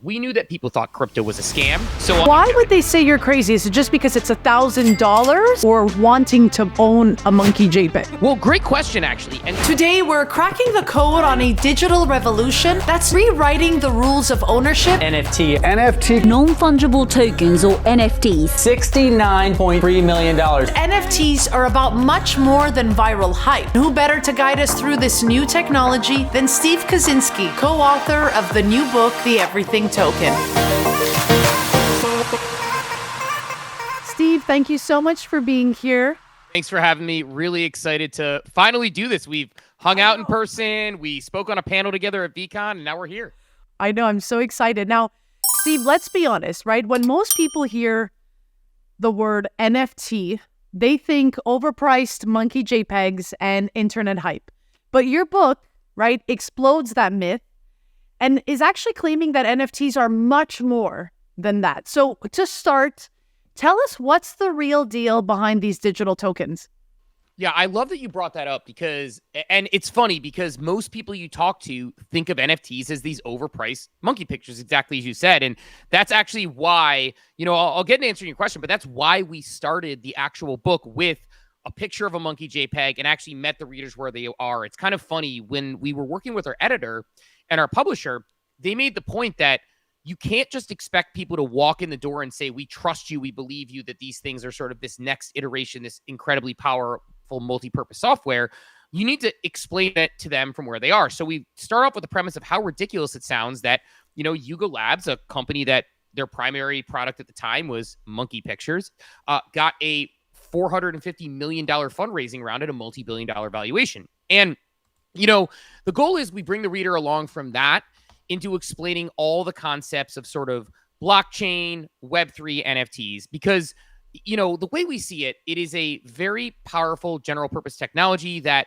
We knew that people thought crypto was a scam. So why would they say you're crazy? Is it just because it's $1,000 or wanting to own a monkey JPEG? Well, great question, actually. And today we're cracking the code on a digital revolution that's rewriting the rules of ownership. NFT. Non-fungible tokens, or NFTs. $69.3 million. NFTs are about much more than viral hype. Who better to guide us through this new technology than Steve Kaczynski, co-author of the new book, The Everything Token. Steve, thank you so much for being here. Thanks for having me. Really excited to finally do this. We've hung out in person. We spoke on a panel together at VCon, and now we're here. I know. I'm so excited. Now, Steve, let's be honest, right? When most people hear the word NFT, they think overpriced monkey JPEGs and internet hype. But your book, right, explodes that myth and is actually claiming that NFTs are much more than that. So to start, tell us what's the real deal behind these digital tokens. Yeah, I love that you brought that up because, and it's funny because most people you talk to think of NFTs as these overpriced monkey pictures, exactly as you said. And that's actually why, I'll get into answering your question, but that's why we started the actual book with a picture of a monkey JPEG and actually met the readers where they are. It's kind of funny when we were working with our editor and our publisher, they made the point that you can't just expect people to walk in the door and say, we trust you, we believe you, that these things are sort of this next iteration, this incredibly powerful multi-purpose software. You need to explain it to them from where they are. So we start off with the premise of how ridiculous it sounds that, Yuga Labs, a company that their primary product at the time was monkey pictures, got a $450 million fundraising round at a multi-billion-dollar valuation. And, the goal is we bring the reader along from that into explaining all the concepts of sort of blockchain, Web3, NFTs, because, the way we see it, it is a very powerful general purpose technology that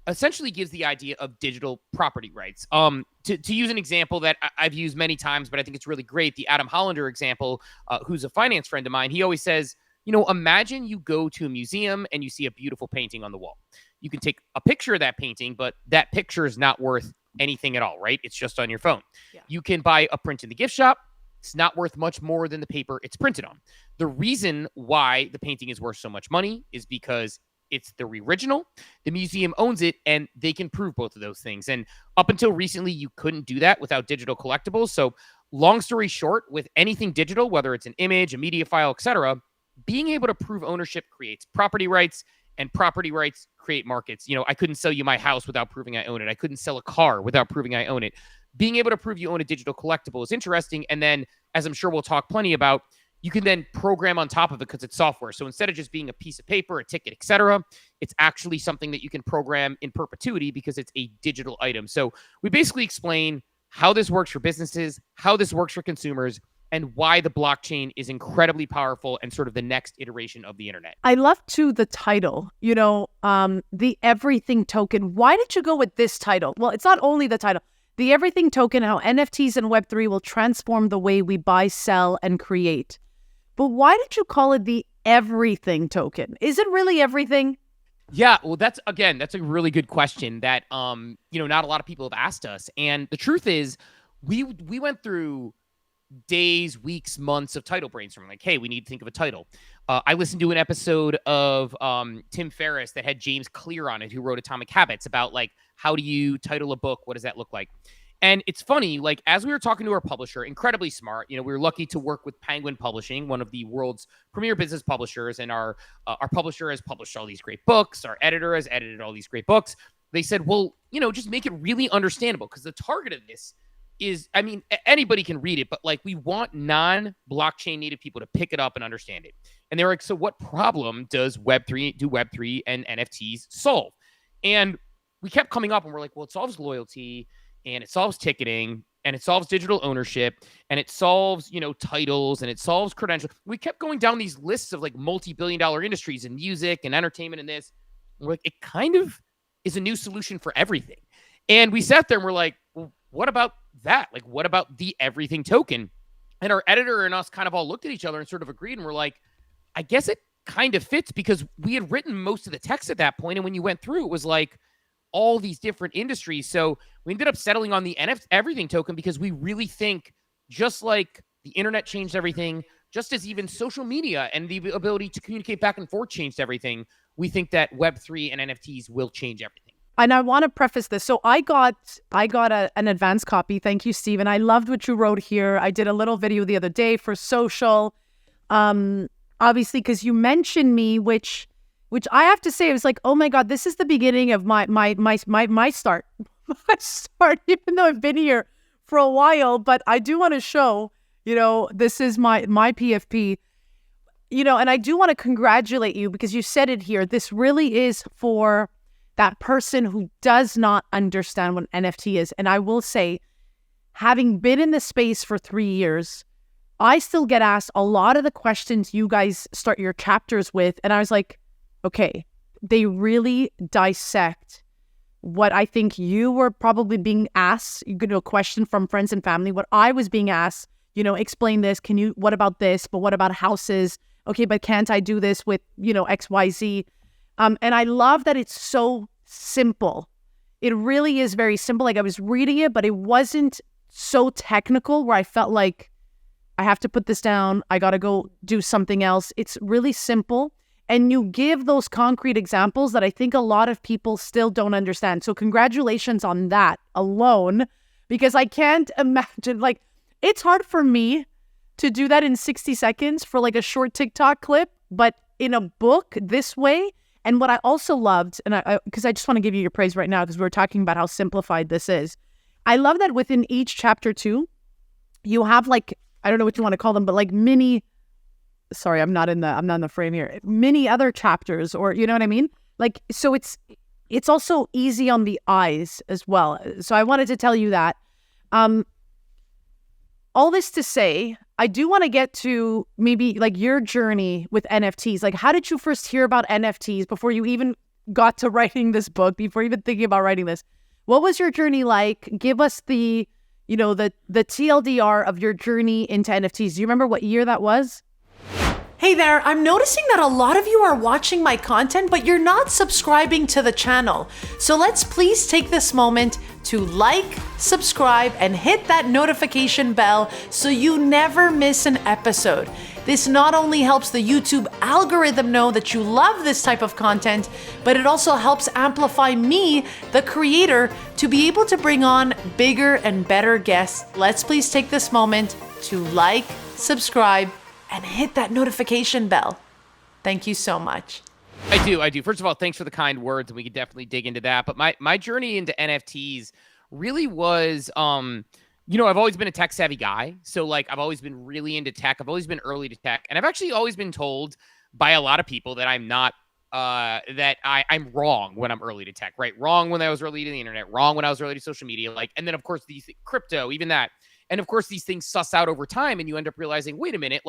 essentially gives the idea of digital property rights. To use an example that I've used many times, but I think it's really great, the Adam Hollander example, who's a finance friend of mine, he always says, imagine you go to a museum and you see a beautiful painting on the wall. You can take a picture of that painting, but that picture is not worth anything at all, right? It's just on your phone. Yeah. You can buy a print in the gift shop. It's not worth much more than the paper it's printed on. The reason why the painting is worth so much money is because it's the original. The museum owns it, and they can prove both of those things. And up until recently, you couldn't do that without digital collectibles. So long story short, with anything digital, whether it's an image, a media file, etc., being able to prove ownership creates property rights, and property rights create markets. I couldn't sell you my house without proving I own it. I couldn't sell a car without proving I own it. Being able to prove you own a digital collectible is interesting. And then, as I'm sure we'll talk plenty about, you can then program on top of it because it's software. So instead of just being a piece of paper, a ticket, etc., it's actually something that you can program in perpetuity because it's a digital item. So we basically explain how this works for businesses, how this works for consumers, and why the blockchain is incredibly powerful and sort of the next iteration of the internet. I love, too, the title, the Everything Token. Why did you go with this title? Well, it's not only the title. The Everything Token, how NFTs and Web3 will transform the way we buy, sell, and create. But why did you call it the Everything Token? Is it really everything? Yeah, well, that's a really good question that, not a lot of people have asked us. And the truth is, we went through days, weeks, months of title brainstorming. Like, hey, we need to think of a title. I listened to an episode of Tim Ferriss that had James Clear on it, who wrote Atomic Habits, about like, how do you title a book? What does that look like? And it's funny, like, as we were talking to our publisher, incredibly smart, we were lucky to work with Penguin Publishing, one of the world's premier business publishers. And our publisher has published all these great books. Our editor has edited all these great books. They said, well, just make it really understandable, because the target of this is, anybody can read it, but like, we want non-blockchain native people to pick it up and understand it. And they're like, so what problem does Web3 and NFTs solve? And we kept coming up and we're like, well, it solves loyalty, and it solves ticketing, and it solves digital ownership, and it solves, titles, and it solves credentials. We kept going down these lists of like multi-billion-dollar industries in music and entertainment and this. And we're like, it kind of is a new solution for everything. And we sat there and we're like, well, what about that? Like, what about the Everything Token? And our editor and us kind of all looked at each other and sort of agreed. And we're like, I guess it kind of fits, because we had written most of the text at that point. And when you went through, it was like all these different industries. So we ended up settling on the Everything Token because we really think just like the internet changed everything, just as even social media and the ability to communicate back and forth changed everything, we think that Web3 and NFTs will change everything. And I want to preface this. So I got an advanced copy. Thank you, Steve. And I loved what you wrote here. I did a little video the other day for social, obviously, because you mentioned me, which I have to say, I was like, oh my God, this is the beginning of my start. My start, even though I've been here for a while, but I do want to show, this is my PFP, and I do want to congratulate you because you said it here. This really is for that person who does not understand what NFT is. And I will say, having been in the space for 3 years, I still get asked a lot of the questions you guys start your chapters with. And I was like, okay, they really dissect what I think you were probably being asked, a question from friends and family, what I was being asked, explain this. What about this? But what about houses? Okay, but can't I do this with, X, Y, Z? And I love that it's so simple. It really is very simple. Like I was reading it, but it wasn't so technical where I felt like I have to put this down. I got to go do something else. It's really simple. And you give those concrete examples that I think a lot of people still don't understand. So congratulations on that alone, because I can't imagine, it's hard for me to do that in 60 seconds for like a short TikTok clip, but in a book this way. And what I also loved, and because I just want to give you your praise right now, because we were talking about how simplified this is. I love that within each chapter too, you have I don't know what you want to call them, but sorry, I'm not in the frame here. Many other chapters, or you know what I mean? So it's also easy on the eyes as well. So I wanted to tell you that. All this to say, I do want to get to maybe your journey with NFTs. How did you first hear about NFTs before you even got to writing this book, before even thinking about writing this? What was your journey like? Give us the TLDR of your journey into NFTs. Do you remember what year that was? Hey there, I'm noticing that a lot of you are watching my content, but you're not subscribing to the channel. So let's please take this moment to like, subscribe, and hit that notification bell so you never miss an episode. This not only helps the YouTube algorithm know that you love this type of content, but it also helps amplify me, the creator, to be able to bring on bigger and better guests. Let's please take this moment to like, subscribe, and hit that notification bell. Thank you so much. I do. First of all, thanks for the kind words, and we could definitely dig into that. But my journey into NFTs really was, I've always been a tech savvy guy. So I've always been really into tech. I've always been early to tech. And I've actually always been told by a lot of people that I'm not, that I'm wrong when I'm early to tech, right? Wrong when I was early to the internet, wrong when I was early to social media. And then of course these crypto, even that. And of course these things suss out over time, and you end up realizing, wait a minute,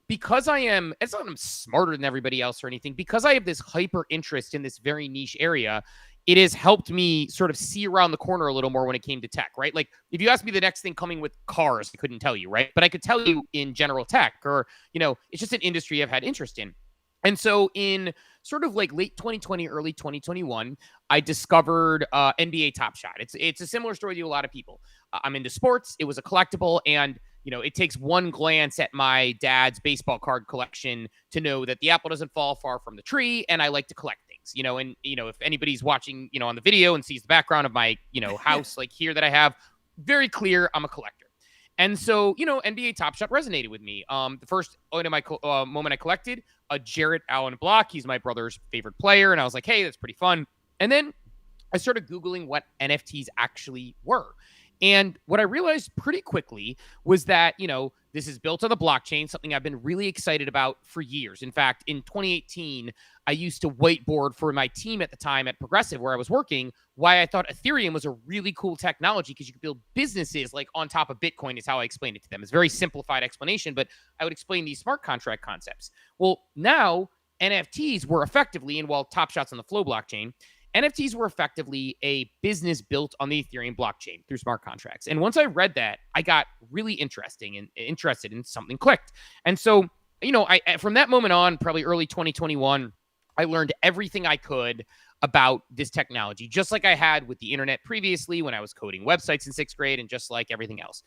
because it's not I'm smarter than everybody else or anything, because I have this hyper interest in this very niche area, it has helped me sort of see around the corner a little more when it came to tech, right? If you asked me the next thing coming with cars, I couldn't tell you, right? But I could tell you in general tech, or, it's just an industry I've had interest in. And so in sort of late 2020, early 2021, I discovered NBA Top Shot. It's a similar story to a lot of people. I'm into sports. It was a collectible, and it takes one glance at my dad's baseball card collection to know that the apple doesn't fall far from the tree, and I like to collect things, and, if anybody's watching, on the video and sees the background of my, house here that I have, very clear, I'm a collector. And so, NBA Top Shot resonated with me. The first item moment I collected, a Jarrett Allen block. He's my brother's favorite player, and I was like, hey, that's pretty fun. And then I started Googling what NFTs actually were. And what I realized pretty quickly was that, this is built on the blockchain, something I've been really excited about for years. In fact, in 2018, I used to whiteboard for my team at the time at Progressive, where I was working, why I thought Ethereum was a really cool technology, because you could build businesses on top of Bitcoin, is how I explained it to them. It's a very simplified explanation, but I would explain these smart contract concepts. Well, now NFTs were effectively, and while Top Shot's on the Flow blockchain, NFTs were effectively a business built on the Ethereum blockchain through smart contracts. And once I read that, I got really interested and something clicked. And so, I from that moment on, probably early 2021, I learned everything I could about this technology, just like I had with the internet previously when I was coding websites in 6th grade and just like everything else.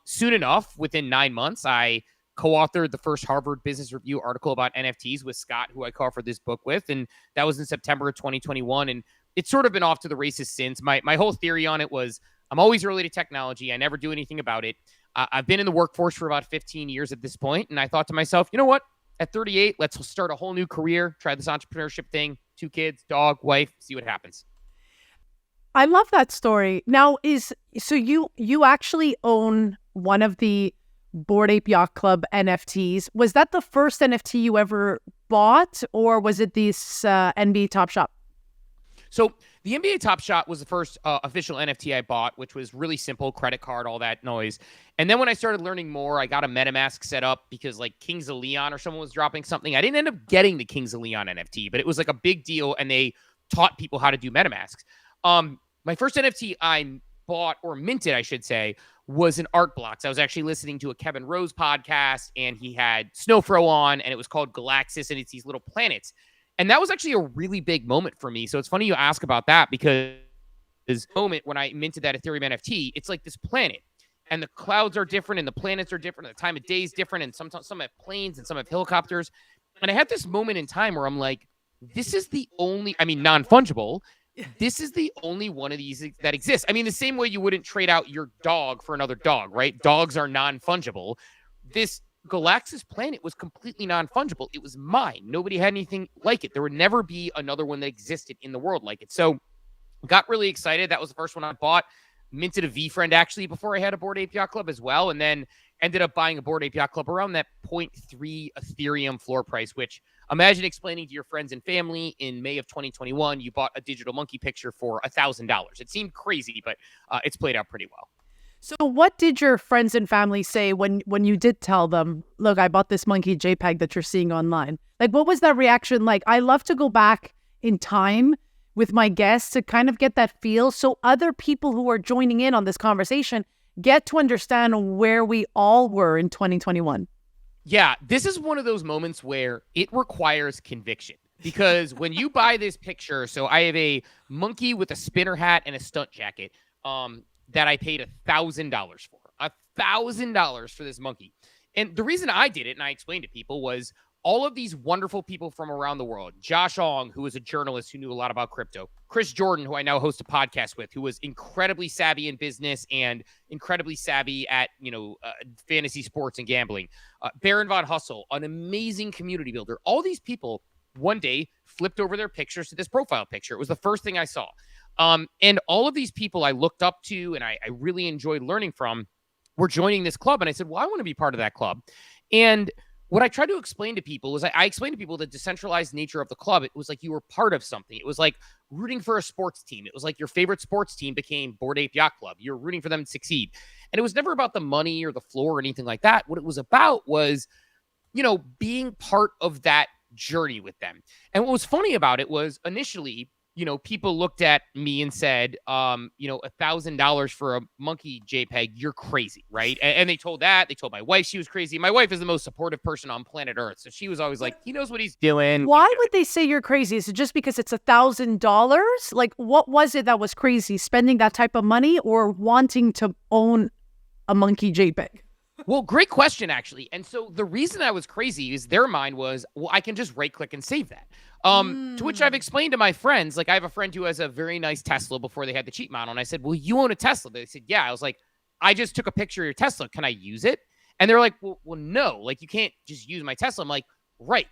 Soon enough, within 9 months, I co-authored the first Harvard Business Review article about NFTs with Scott, who I co-authored this book with. And that was in September of 2021. And it's sort of been off to the races since. My whole theory on it was I'm always early to technology. I never do anything about it. I've been in the workforce for about 15 years at this point. And I thought to myself, you know what? At 38, let's start a whole new career, try this entrepreneurship thing, 2 kids, dog, wife, see what happens. I love that story. Now, so you actually own one of the Bored Ape Yacht Club NFTs. Was that the first NFT you ever bought, or was it this NBA Top Shot? So the NBA Top Shot was the first official NFT I bought, which was really simple, credit card, all that noise. And then when I started learning more, I got a MetaMask set up because like Kings of Leon or someone was dropping something. I didn't end up getting the Kings of Leon NFT, but it was like a big deal, and they taught people how to do MetaMasks. My first NFT I bought, or minted, I should say, was an art blocks. I was actually listening to a Kevin Rose podcast, and he had Snowfro on, and it was called Galaxis, and it's these little planets. And that was actually a really big moment for me. So it's funny you ask about that, because this moment when I minted that Ethereum NFT, it's like this planet, and the clouds are different, and the planets are different, and the time of day is different, and sometimes some have planes and some have helicopters. And I had this moment in time where I'm like, this is the only, non-fungible, this is the only one of these that exists. I mean, the same way you wouldn't trade out your dog for another dog, right? Dogs are non-fungible. This Galaxis planet was completely non-fungible. It was mine. Nobody had anything like it. There would never be another one that existed in the world like it. So got really excited. That was the first one I bought. Minted a VFriend actually before I had a Bored Ape Yacht Club as well. And then ended up buying a Bored Ape Yacht Club around that 0.3 Ethereum floor price, which imagine explaining to your friends and family in May of 2021, you bought a digital monkey picture for $1,000. It seemed crazy, but it's played out pretty well. So what did your friends and family say when you did tell them, look, I bought this monkey JPEG that you're seeing online? Like, what was that reaction like? I love to go back in time with my guests to kind of get that feel, so other people who are joining in on this conversation get to understand where we all were in 2021. Yeah, this is one of those moments where it requires conviction, because when you buy this picture, so I have a monkey with a spinner hat and a stunt jacket that I paid $1,000 for. $1,000 for this monkey. And the reason I did it, and I explained to people, was all of these wonderful people from around the world. Josh Ong, who was a journalist who knew a lot about crypto. Chris Jordan, who I now host a podcast with, who was incredibly savvy in business and incredibly savvy at, fantasy sports and gambling. Baron von Hussel, an amazing community builder. All these people one day flipped over their pictures to this profile picture. It was the first thing I saw. And all of these people I looked up to and I really enjoyed learning from were joining this club. And I said, well, I want to be part of that club. And what I tried to explain to people was I explained to people the decentralized nature of the club. It was like you were part of something. It was like rooting for a sports team. It was like your favorite sports team became Bored Ape Yacht Club. You're rooting for them to succeed. And it was never about the money or the floor or anything like that. What it was about was, being part of that journey with them. And what was funny about it was initially, people looked at me and said, $1,000 for a monkey JPEG, you're crazy, right? And they told my wife she was crazy. My wife is the most supportive person on planet Earth. So she was always like, he knows what he's doing. Why would they say you're crazy? Is it just because it's $1,000? Like, what was it that was crazy? Spending that type of money or wanting to own a monkey JPEG? Well, great question, actually. And so the reason I was crazy is their mind was, well, I can just right click and save that. To which I've explained to my friends, like I have a friend who has a very nice Tesla before they had the cheap model. And I said, well, you own a Tesla. They said, yeah. I was like, I just took a picture of your Tesla. Can I use it? And they're like, well, no, like you can't just use my Tesla. I'm like, right,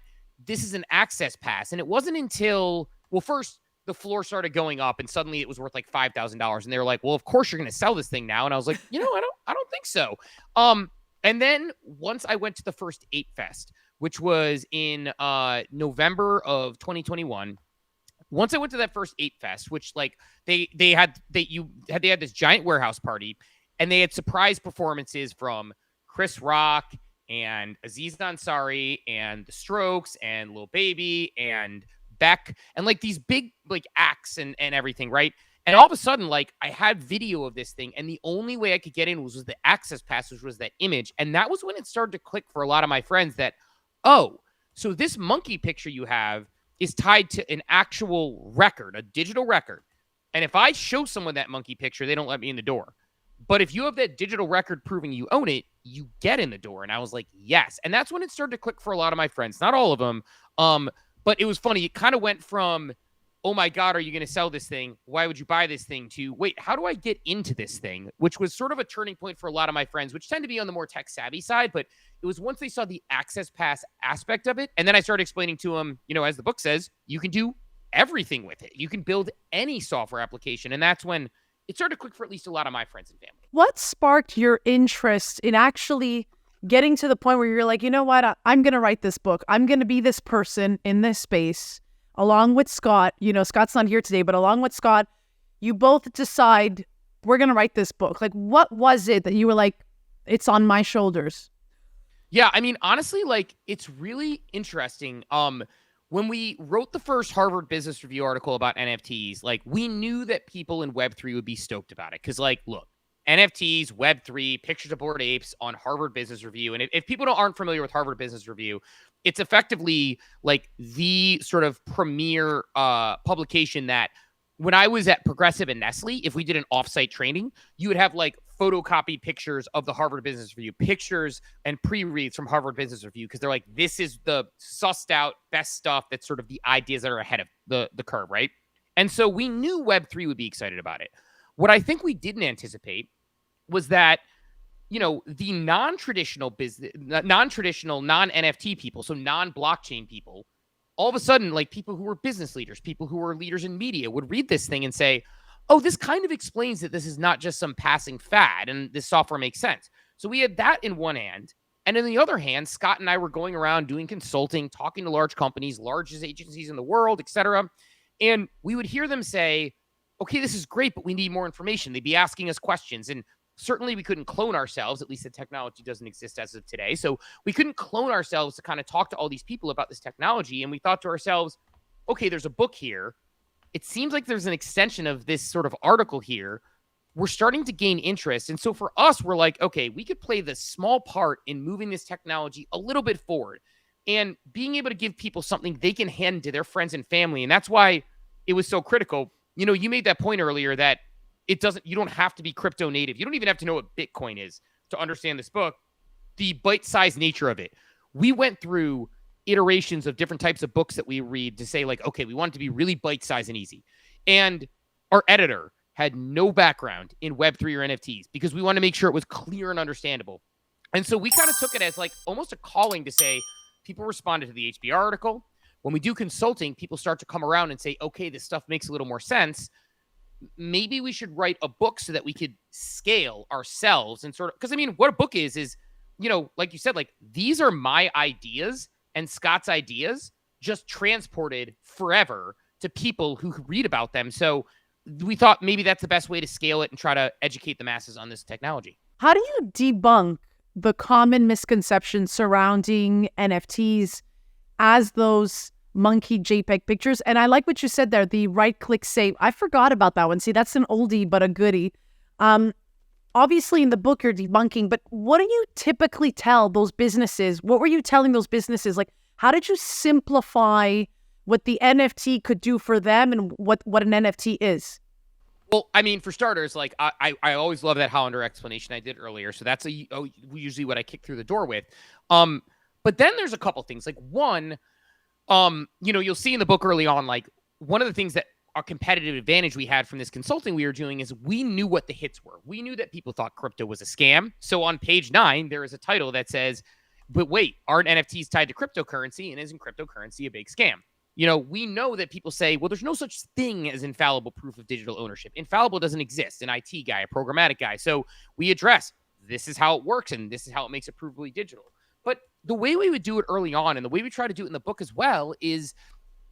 this is an access pass. And it wasn't until, well, first the floor started going up and suddenly it was worth like $5,000. And they were like, well, of course you're going to sell this thing now. And I was like, I don't think so. And then once I went to the first Ape Fest, which was in November of 2021. Once I went to that first Ape Fest, which like they had this giant warehouse party, and they had surprise performances from Chris Rock and Aziz Ansari and The Strokes and Lil Baby and Beck and like these big like acts and everything, right? And all of a sudden, like I had video of this thing, and the only way I could get in was the access pass, which was that image. And that was when it started to click for a lot of my friends that, oh, so this monkey picture you have is tied to an actual record, a digital record. And if I show someone that monkey picture, they don't let me in the door. But if you have that digital record proving you own it, you get in the door. And I was like, yes. And that's when it started to click for a lot of my friends. Not all of them. But it was funny. It kind of went from, oh my God, are you going to sell this thing? Why would you buy this thing? To, wait, how do I get into this thing? Which was sort of a turning point for a lot of my friends, which tend to be on the more tech savvy side. But it was once they saw the access pass aspect of it. And then I started explaining to them, as the book says, you can do everything with it. You can build any software application. And that's when it started to click for at least a lot of my friends and family. What sparked your interest in actually getting to the point where you're like, you know what, I'm going to write this book. I'm going to be this person in this space along with Scott. Scott's not here today, but along with Scott, you both decide we're going to write this book. Like, what was it that you were like, it's on my shoulders? Yeah, I mean, honestly, like, it's really interesting. When we wrote the first Harvard Business Review article about NFTs, like, we knew that people in Web3 would be stoked about it. Because, like, look, NFTs, Web3, pictures of Bored Apes on Harvard Business Review. And if people aren't familiar with Harvard Business Review, it's effectively like the sort of premier publication that when I was at Progressive and Nestle, if we did an offsite training, you would have like photocopied pictures of the Harvard Business Review, pictures and pre-reads from Harvard Business Review, because they're like, this is the sussed out best stuff that's sort of the ideas that are ahead of the curve, right? And so we knew Web3 would be excited about it. What I think we didn't anticipate was that, the non-traditional business, non-traditional, non-NFT people, so non-blockchain people, all of a sudden, like people who were business leaders, people who were leaders in media would read this thing and say, oh, this kind of explains that this is not just some passing fad and this software makes sense. So we had that in one hand. And in the other hand, Scott and I were going around doing consulting, talking to large companies, largest agencies in the world, et cetera. And we would hear them say, okay, this is great, but we need more information. They'd be asking us questions. And certainly we couldn't clone ourselves. At least the technology doesn't exist as of today. So we couldn't clone ourselves to kind of talk to all these people about this technology. And we thought to ourselves, okay, there's a book here. It seems like there's an extension of this sort of article here. We're starting to gain interest. And so for us, we're like, okay, we could play this small part in moving this technology a little bit forward and being able to give people something they can hand to their friends and family. And that's why it was so critical. You made that point earlier that you don't have to be crypto native. You don't even have to know what Bitcoin is to understand this book, the bite-sized nature of it. We went through iterations of different types of books that we read to say, like, okay, we want it to be really bite-sized and easy. And our editor had no background in Web3 or NFTs because we wanted to make sure it was clear and understandable. And so we kind of took it as like almost a calling to say, people responded to the HBR article. When we do consulting, people start to come around and say, okay, this stuff makes a little more sense. Maybe we should write a book so that we could scale ourselves and sort of, because I mean, what a book is, like you said, like these are my ideas and Scott's ideas just transported forever to people who read about them. So we thought maybe that's the best way to scale it and try to educate the masses on this technology. How do you debunk the common misconceptions surrounding NFTs as those monkey JPEG pictures? And I like what you said there, the right-click save. I forgot about that one. See, that's an oldie but a goodie. Obviously, in the book, you're debunking, but what do you typically tell those businesses? What were you telling those businesses? Like, how did you simplify what the NFT could do for them and what an NFT is? Well, I mean, for starters, like I always love that Hollander explanation I did earlier. So that's usually what I kick through the door with. But then there's a couple things. Like one, you'll see in the book early on, like one of the things that our competitive advantage we had from this consulting we were doing is we knew what the hits were. We knew that people thought crypto was a scam. So on page 9, there is a title that says, but wait, aren't NFTs tied to cryptocurrency? And isn't cryptocurrency a big scam? We know that people say, well, there's no such thing as infallible proof of digital ownership. Infallible doesn't exist. An IT guy, a programmatic guy. So we address this is how it works and this is how it makes it provably digital. But the way we would do it early on and the way we try to do it in the book as well is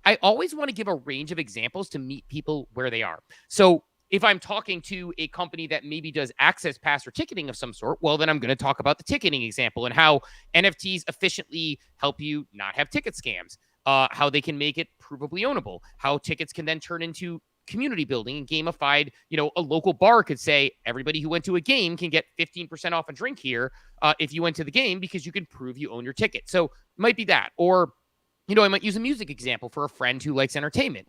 I always want to give a range of examples to meet people where they are. So if I'm talking to a company that maybe does access pass or ticketing of some sort, well, then I'm going to talk about the ticketing example and how NFTs efficiently help you not have ticket scams, how they can make it provably ownable, how tickets can then turn into community building and gamified. A local bar could say everybody who went to a game can get 15% off a drink here if you went to the game because you can prove you own your ticket. So it might be that. Or I might use a music example for a friend who likes entertainment.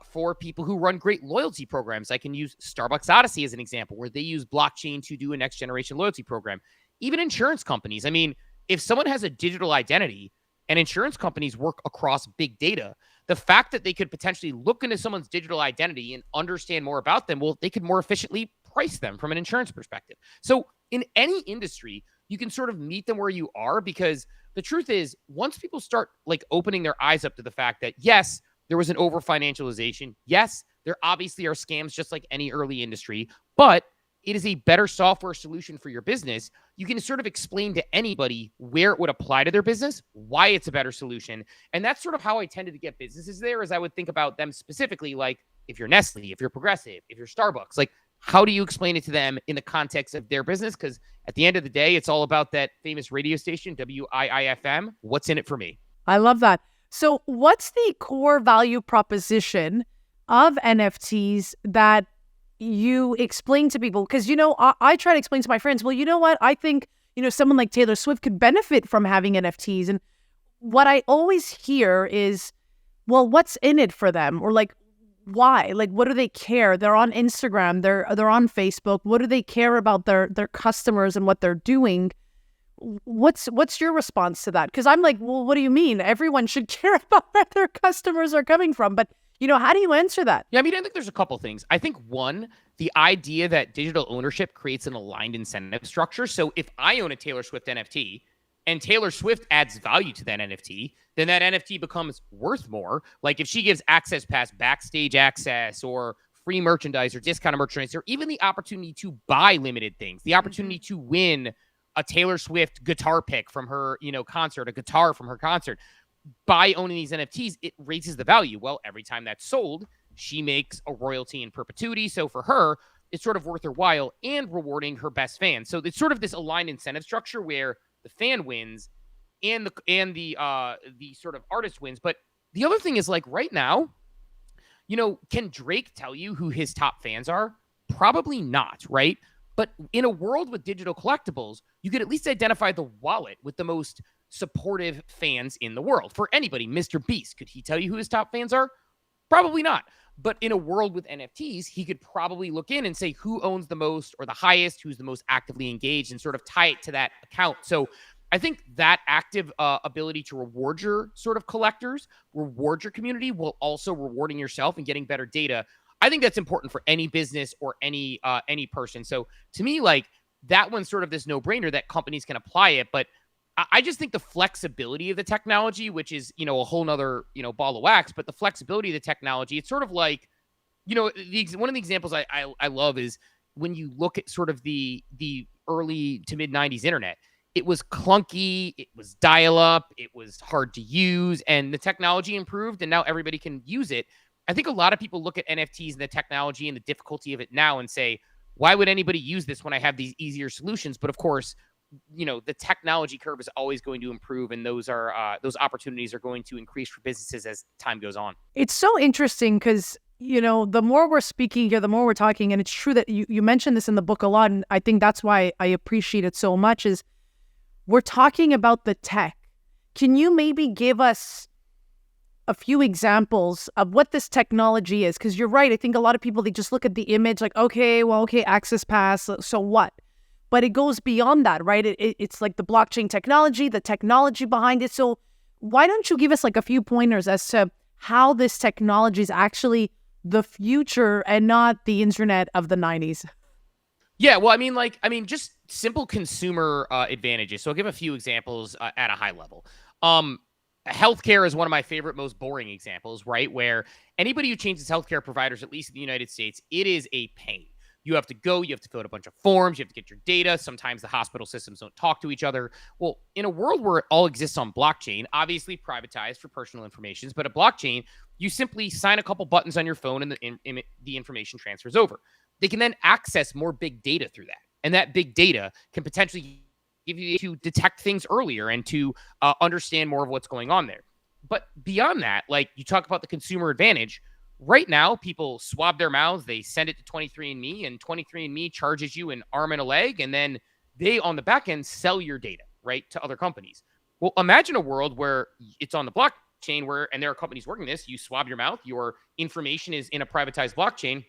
For people who run great loyalty programs, I can use Starbucks Odyssey as an example, where they use blockchain to do a next generation loyalty program. Even insurance companies. I mean, if someone has a digital identity and insurance companies work across big data, the fact that they could potentially look into someone's digital identity and understand more about them, well, they could more efficiently price them from an insurance perspective. So in any industry, you can sort of meet them where you are, because the truth is, once people start like opening their eyes up to the fact that, yes, there was an over financialization. Yes, there obviously are scams just like any early industry, but it is a better software solution for your business. You can sort of explain to anybody where it would apply to their business, why it's a better solution. And that's sort of how I tended to get businesses there, is I would think about them specifically, like if you're Nestle, if you're Progressive, if you're Starbucks, like how do you explain it to them in the context of their business? Because at the end of the day, it's all about that famous radio station, WIIFM. What's in it for me? I love that. So what's the core value proposition of NFTs that you explain to people? Because, I try to explain to my friends, well, you know what? I think, someone like Taylor Swift could benefit from having NFTs. And what I always hear is, well, what's in it for them? Or like, why? Like, what do they care? They're on Instagram, they're on Facebook. What do they care about their customers and what they're doing? What's your response to that? Because I'm like, well, what do you mean? Everyone should care about where their customers are coming from. But, how do you answer that? Yeah, I mean, I think there's a couple things. I think one, the idea that digital ownership creates an aligned incentive structure. So if I own a Taylor Swift NFT and Taylor Swift adds value to that NFT, then that NFT becomes worth more. Like if she gives access pass, backstage access, or free merchandise or discounted merchandise, or even the opportunity to buy limited things, the opportunity to win a Taylor Swift guitar pick from her, concert, a guitar from her concert. By owning these NFTs, it raises the value. Well, every time that's sold, she makes a royalty in perpetuity. So for her, it's sort of worth her while and rewarding her best fans. So it's sort of this aligned incentive structure where the fan wins and the sort of artist wins. But the other thing is, like, right now, can Drake tell you who his top fans are? Probably not, right? But in a world with digital collectibles, you could at least identify the wallet with the most supportive fans in the world. For anybody, Mr. Beast, could he tell you who his top fans are? Probably not. But in a world with NFTs, he could probably look in and say who owns the most or the highest, who's the most actively engaged, and sort of tie it to that account. So I think that active ability to reward your sort of collectors, reward your community, while also rewarding yourself and getting better data. I think that's important for any business or any person. So to me, like, that one's sort of this no-brainer that companies can apply it. But I just think the flexibility of the technology, which is, a whole nother, ball of wax, but the flexibility of the technology, it's sort of like, one of the examples I love is when you look at sort of the early to mid 90s internet. It was clunky, it was dial-up, it was hard to use, and the technology improved, and now everybody can use it. I think a lot of people look at NFTs and the technology and the difficulty of it now and say, why would anybody use this when I have these easier solutions? But of course, the technology curve is always going to improve, and those opportunities are going to increase for businesses as time goes on. It's so interesting because, the more we're speaking here, the more we're talking, and it's true that you mentioned this in the book a lot, and I think that's why I appreciate it so much, is we're talking about the tech. Can you maybe give us a few examples of what this technology is? Because you're right. I think a lot of people, they just look at the image like, okay, access pass, so what? But it goes beyond that, right? It's like the blockchain technology, the technology behind it. So why don't you give us like a few pointers as to how this technology is actually the future and not the internet of the 90s? Yeah, well, just simple consumer advantages. So I'll give a few examples at a high level. Healthcare is one of my favorite, most boring examples, right? Where anybody who changes healthcare providers, at least in the United States, it is a pain. You have to fill out a bunch of forms, you have to get your data. Sometimes the hospital systems don't talk to each other. Well, in a world where it all exists on blockchain, obviously privatized for personal information, but a blockchain, you simply sign a couple buttons on your phone and the information transfers over. They can then access more big data through that. And that big data can potentially give you to detect things earlier and to understand more of what's going on there. But beyond that, like you talk about the consumer advantage, right now people swab their mouths, they send it to 23andMe, and 23andMe charges you an arm and a leg, and then they on the back end sell your data, right, to other companies. Well, imagine a world where it's on the blockchain blockchain where, and there are companies working this, you swab your mouth, your information is in a privatized blockchain,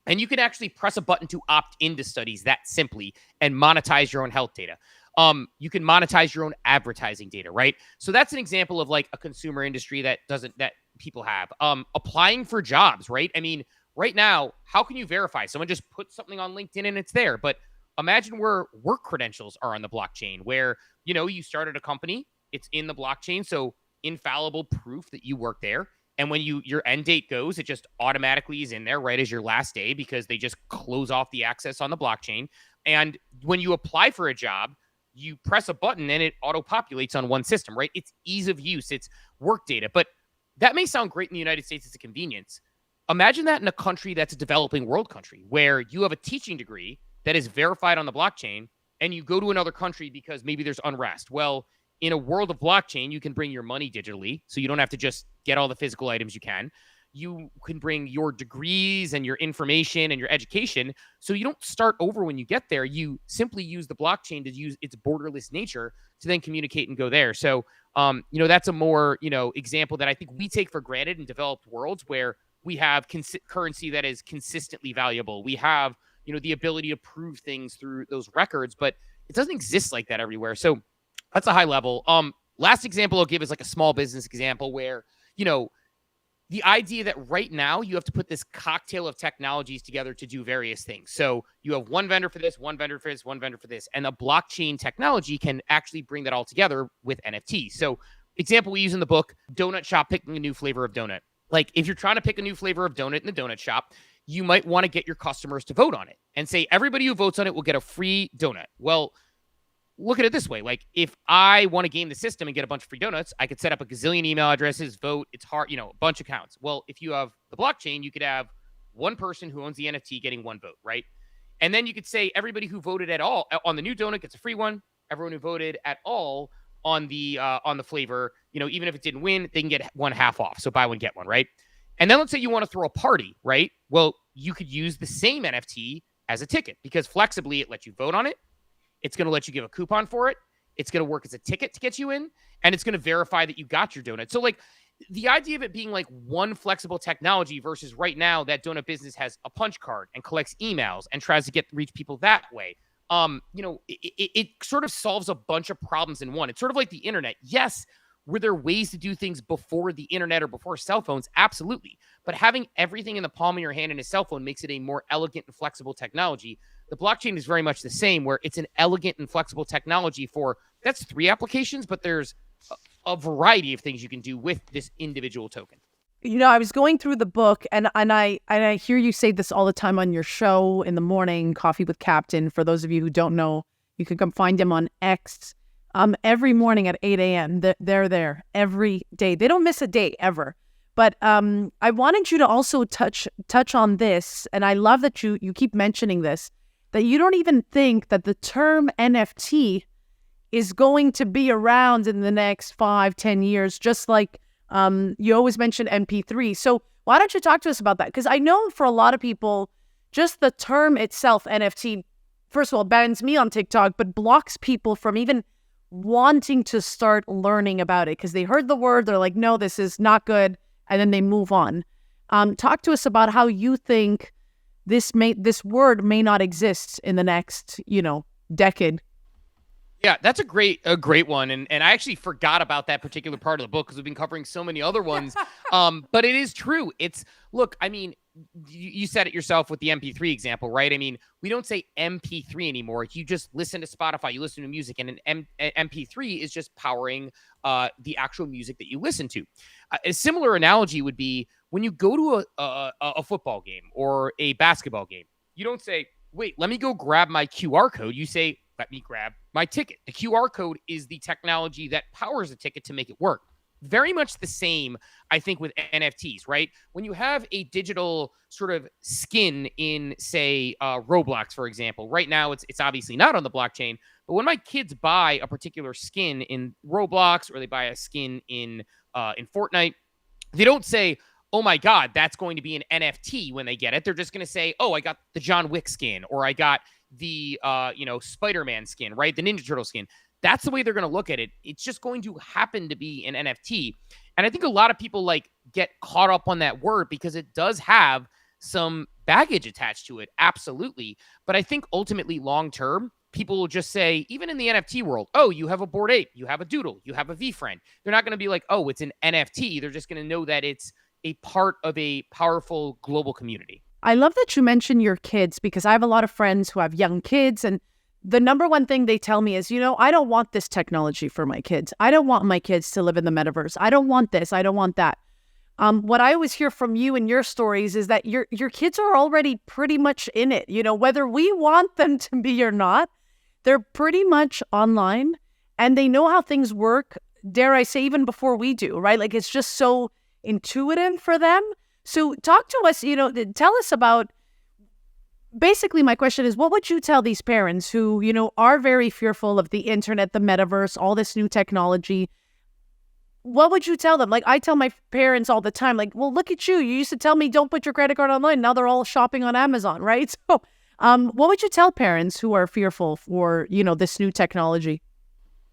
and you can actually press a button to opt into studies that simply and monetize your own health data. You can monetize your own advertising data, right? So that's an example of like a consumer industry that people have. Applying for jobs, right? I mean, right now, how can you verify? Someone just put something on LinkedIn and it's there. But imagine where work credentials are on the blockchain, where, you started a company, it's in the blockchain. So infallible proof that you work there. And when your end date goes, it just automatically is in there right as your last day because they just close off the access on the blockchain. And when you apply for a job, you press a button and it auto-populates on one system, right? It's ease of use, it's work data. But that may sound great in the United States as a convenience. Imagine that in a country that's a developing world country where you have a teaching degree that is verified on the blockchain and you go to another country because maybe there's unrest. Well, in a world of blockchain, you can bring your money digitally, so you don't have to just get all the physical items you can. You can bring your degrees and your information and your education, so you don't start over when you get there. You simply use the blockchain to use its borderless nature to then communicate and go there. So, that's a more, example that I think we take for granted in developed worlds where we have currency that is consistently valuable. We have, the ability to prove things through those records, but it doesn't exist like that everywhere. So that's a high level. Last example I'll give is like a small business example where, the idea that right now you have to put this cocktail of technologies together to do various things. So you have one vendor for this, one vendor for this, one vendor for this, and the blockchain technology can actually bring that all together with NFTs. So example we use in the book, donut shop picking a new flavor of donut. Like if you're trying to pick a new flavor of donut in the donut shop, you might want to get your customers to vote on it and say, everybody who votes on it will get a free donut. Well, look at it this way. Like if I want to game the system and get a bunch of free donuts, I could set up a gazillion email addresses, vote. It's hard, a bunch of accounts. Well, if you have the blockchain, you could have one person who owns the NFT getting one vote, right? And then you could say everybody who voted at all on the new donut gets a free one. Everyone who voted at all on the flavor, even if it didn't win, they can get one half off. So buy one, get one, right? And then let's say you want to throw a party, right? Well, you could use the same NFT as a ticket because flexibly it lets you vote on it. It's going to let you give a coupon for it. It's going to work as a ticket to get you in, and it's going to verify that you got your donut. So like the idea of it being like one flexible technology versus right now that donut business has a punch card and collects emails and tries to reach people that way. It sort of solves a bunch of problems in one. It's sort of like the internet. Yes, were there ways to do things before the internet or before cell phones? Absolutely. But having everything in the palm of your hand in a cell phone makes it a more elegant and flexible technology. The blockchain is very much the same, where it's an elegant and flexible technology that's 3 applications, but there's a variety of things you can do with this individual token. I was going through the book and I hear you say this all the time on your show in the morning, Coffee with Captain. For those of you who don't know, you can come find him on X. Every morning at 8 a.m. They're there every day. They don't miss a day ever. But I wanted you to also touch on this, and I love that you keep mentioning this, that you don't even think that the term NFT is going to be around in the next 5-10 years, just like you always mention MP3. So why don't you talk to us about that? Because I know for a lot of people, just the term itself, NFT, first of all, bans me on TikTok, but blocks people from even wanting to start learning about it because they heard the word, they're like, no, this is not good, and then they move on. Talk to us about how you think this word may not exist in the next, decade. Yeah, that's a great one. And I actually forgot about that particular part of the book because we've been covering so many other ones. But it is true. Look, I mean, you said it yourself with the MP3 example, right? I mean, we don't say MP3 anymore. You just listen to Spotify, you listen to music, and an MP3 is just powering the actual music that you listen to. A similar analogy would be when you go to a football game or a basketball game, you don't say, wait, let me go grab my QR code. You say, let me grab my ticket. The QR code is the technology that powers the ticket to make it work. Very much the same, I think, with NFTs, right? When you have a digital sort of skin in, say, Roblox, for example, right now it's obviously not on the blockchain, but when my kids buy a particular skin in Roblox or they buy a skin in Fortnite, they don't say, oh my God, that's going to be an NFT when they get it. They're just going to say, oh, I got the John Wick skin, or I got the Spider-Man skin, right? The Ninja Turtle skin. that's the way they're going to look at it. It's just going to happen to be an NFT. And I think a lot of people like get caught up on that word because it does have some baggage attached to it. Absolutely. But I think ultimately long term, people will just say, even in the NFT world, oh, you have a Bored Ape, you have a Doodle, you have a VFriend. They're not going to be like, oh, it's an NFT. They're just going to know that it's a part of a powerful global community. I love that you mention your kids, because I have a lot of friends who have young kids, and the number one thing they tell me is, I don't want this technology for my kids. I don't want my kids to live in the metaverse. I don't want this. I don't want that. What I always hear from you and your stories is that your kids are already pretty much in it. Whether we want them to be or not, they're pretty much online and they know how things work, dare I say, even before we do, right? Like, it's just so intuitive for them. So talk to us, tell us about, basically my question is, what would you tell these parents who, are very fearful of the internet, the metaverse, all this new technology? What would you tell them? Like, I tell my parents all the time, like, well, look at you. You used to tell me don't put your credit card online. Now they're all shopping on Amazon, right? So what would you tell parents who are fearful for, this new technology?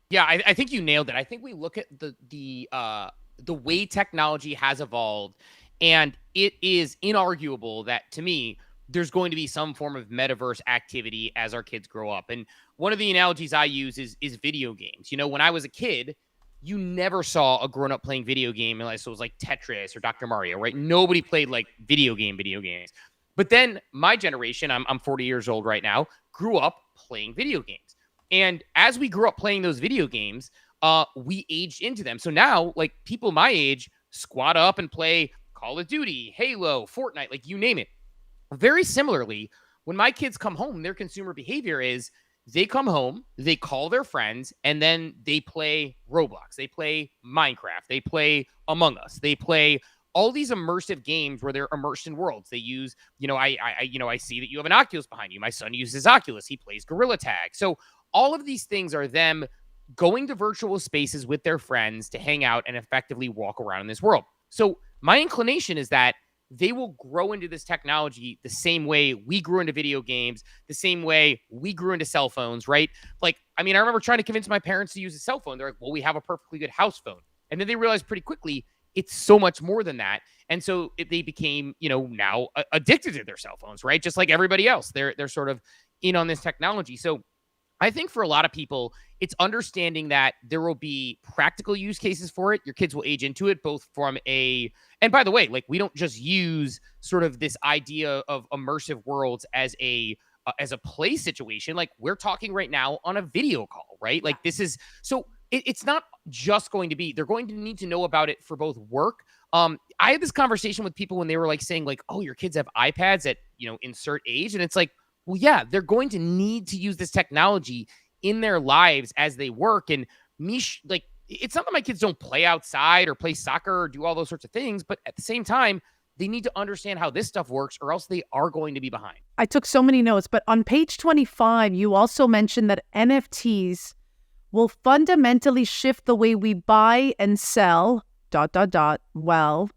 Yeah, I think you nailed it. I think we look at the way technology has evolved, and it is inarguable that, to me, there's going to be some form of metaverse activity as our kids grow up. And one of the analogies I use is video games. When I was a kid, you never saw a grown-up playing video game unless it was like Tetris or Dr. Mario, right? Nobody played like video games. But then my generation, I'm 40 years old right now, grew up playing video games. And as we grew up playing those video games, we aged into them. So now, like, people my age squat up and play Call of Duty, Halo, Fortnite, like you name it. Very similarly, when my kids come home, their consumer behavior is they come home, they call their friends, and then they play Roblox, they play Minecraft, they play Among Us, they play all these immersive games where they're immersed in worlds. They use, I see that you have an Oculus behind you. My son uses Oculus. He plays Gorilla Tag. So all of these things are them going to virtual spaces with their friends to hang out and effectively walk around in this world. So my inclination is that they will grow into this technology the same way we grew into video games, the same way we grew into cell phones, right? Like, I remember trying to convince my parents to use a cell phone. They're like, well, we have a perfectly good house phone. And then they realized pretty quickly it's so much more than that. And so they became, now addicted to their cell phones, right? Just like everybody else. They're sort of in on this technology. So I think for a lot of people, it's understanding that there will be practical use cases for it. Your kids will age into it, both from and by the way, like, we don't just use sort of this idea of immersive worlds as a play situation. Like, we're talking right now on a video call, right? Like, this is, so it's not just going to be, they're going to need to know about it for both work. I had this conversation with people when they were like saying like, oh, your kids have iPads at, insert age. And it's like, well, yeah, they're going to need to use this technology in their lives as they work. And like, it's not that my kids don't play outside or play soccer or do all those sorts of things, but at the same time, they need to understand how this stuff works, or else they are going to be behind. I took so many notes, but on page 25, you also mentioned that NFTs will fundamentally shift the way we buy and sell ... well,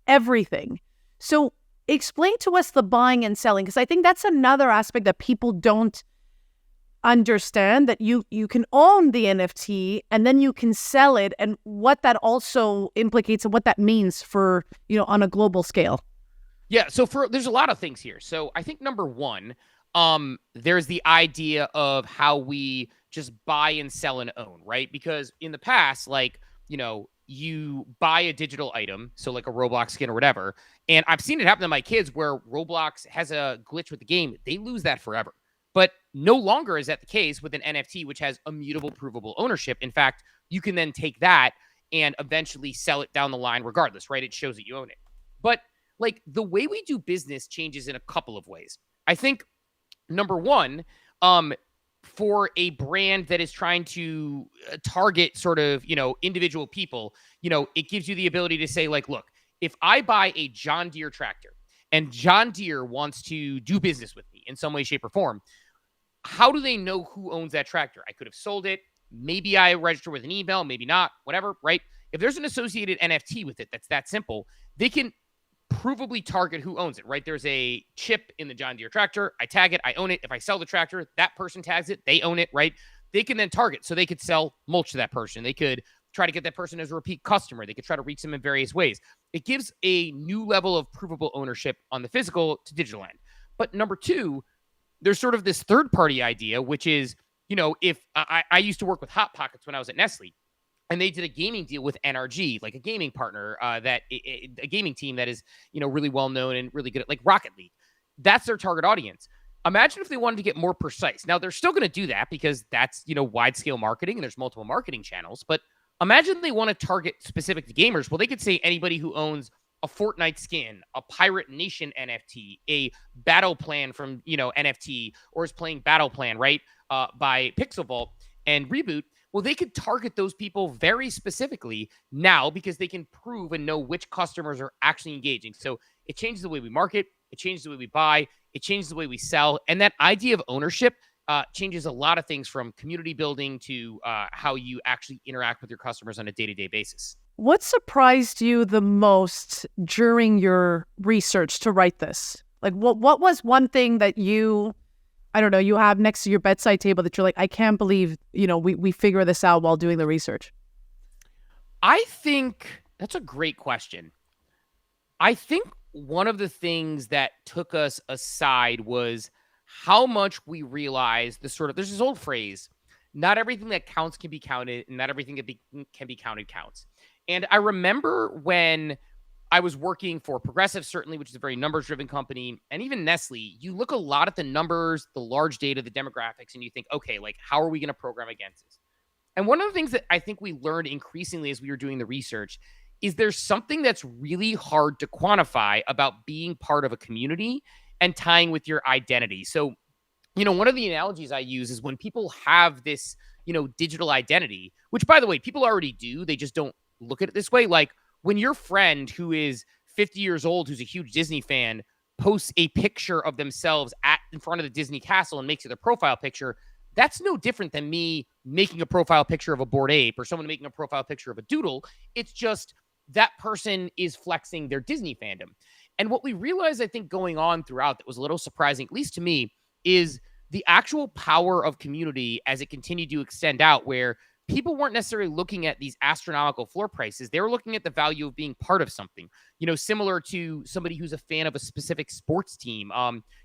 everything. So explain to us the buying and selling, because I think that's another aspect that people don't understand, that you can own the NFT and then you can sell it, and what that also implicates and what that means for, on a global scale. Yeah, so there's a lot of things here. So I think number one, there's the idea of how we just buy and sell and own, right? Because in the past, like, you buy a digital item, so like a Roblox skin or whatever, and I've seen it happen to my kids where Roblox has a glitch with the game. They lose that forever. But no longer is that the case with an NFT, which has immutable, provable ownership. In fact, you can then take that and eventually sell it down the line regardless, right? It shows that you own it. But like, the way we do business changes in a couple of ways. I think number one, for a brand that is trying to target sort of, individual people, it gives you the ability to say like, look, if I buy a John Deere tractor and John Deere wants to do business with me in some way, shape, or form, how do they know who owns that tractor? I could have sold it. Maybe I register with an email, maybe not, whatever, right? If there's an associated NFT with it, that's that simple, they can provably target who owns it, right? There's a chip in the John Deere tractor. I tag it. I own it. If I sell the tractor, that person tags it. They own it, right? they can then target. So they could sell mulch to that person. They could try to get that person as a repeat customer. They could try to reach them in various ways. It gives a new level of provable ownership on the physical to digital end. But number two, there's sort of this third party idea, which is, if I used to work with Hot Pockets when I was at Nestle, and they did a gaming deal with NRG, like a gaming partner, a gaming team that is, really well known and really good at like Rocket League. That's their target audience. Imagine if they wanted to get more precise. Now they're still going to do that because that's, wide scale marketing and there's multiple marketing channels. But imagine they want to target specific to gamers. Well, they could say anybody who owns a Fortnite skin, a Pirate Nation NFT, a Battle Plan from, NFT, or is playing Battle Plan, right, by Pixel Vault and Reboot. Well, they could target those people very specifically now because they can prove and know which customers are actually engaging. So it changes the way we market. It changes the way we buy. It changes the way we sell. And that idea of ownership changes a lot of things from community building to how you actually interact with your customers on a day-to-day basis. What surprised you the most during your research to write this? Like, what was one thing that you have next to your bedside table that you're like, I can't believe, we figure this out while doing the research? I think that's a great question. I think one of the things that took us aside was how much we realized there's this old phrase, not everything that counts can be counted, and not everything that can be counted counts. And I remember when I was working for Progressive, certainly, which is a very numbers-driven company, and even Nestle, you look a lot at the numbers, the large data, the demographics, and you think, okay, like, how are we going to program against this? And one of the things that I think we learned increasingly as we were doing the research is there's something that's really hard to quantify about being part of a community and tying with your identity. So, one of the analogies I use is when people have this, digital identity, which, by the way, people already do, they just don't look at it this way. Like when your friend who is 50 years old, who's a huge Disney fan, posts a picture of themselves in front of the Disney castle and makes it their profile picture, that's no different than me making a profile picture of a Bored Ape or someone making a profile picture of a doodle. It's just that person is flexing their Disney fandom. And what we realized, I think, going on throughout that was a little surprising, at least to me, is the actual power of community as it continued to extend out, where people weren't necessarily looking at these astronomical floor prices. They were looking at the value of being part of something, similar to somebody who's a fan of a specific sports team.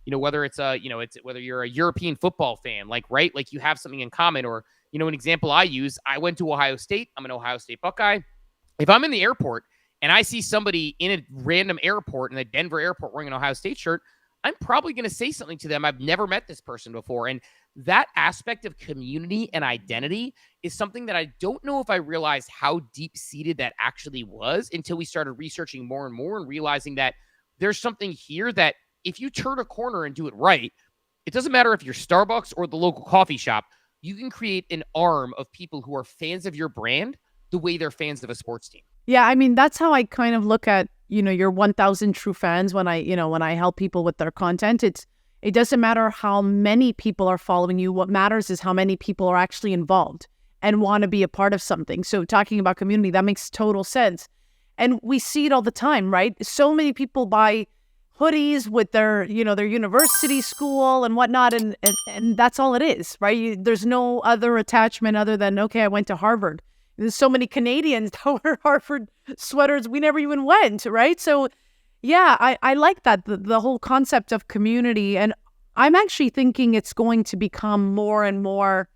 Whether it's whether you're a European football fan, like you have something in common. Or, an example I use, I went to Ohio State. I'm an Ohio State Buckeye. If I'm in the airport and I see somebody in a random airport, in a Denver airport, wearing an Ohio State shirt, I'm probably going to say something to them. I've never met this person before. And that aspect of community and identity is something that I don't know if I realized how deep-seated that actually was until we started researching more and more and realizing that there's something here that if you turn a corner and do it right, it doesn't matter if you're Starbucks or the local coffee shop, you can create an arm of people who are fans of your brand the way they're fans of a sports team. Yeah, I mean, that's how I kind of look at, your 1,000 true fans when I help people with their content. It doesn't matter how many people are following you. What matters is how many people are actually involved and want to be a part of something. So talking about community, that makes total sense. And we see it all the time, right? So many people buy hoodies with their university, school and whatnot. And that's all it is, right? There's no other attachment other than, okay, I went to Harvard. There's so many Canadians that wear Harvard sweaters. We never even went, right? So yeah, I like that, the whole concept of community. And I'm actually thinking it's going to become more and more,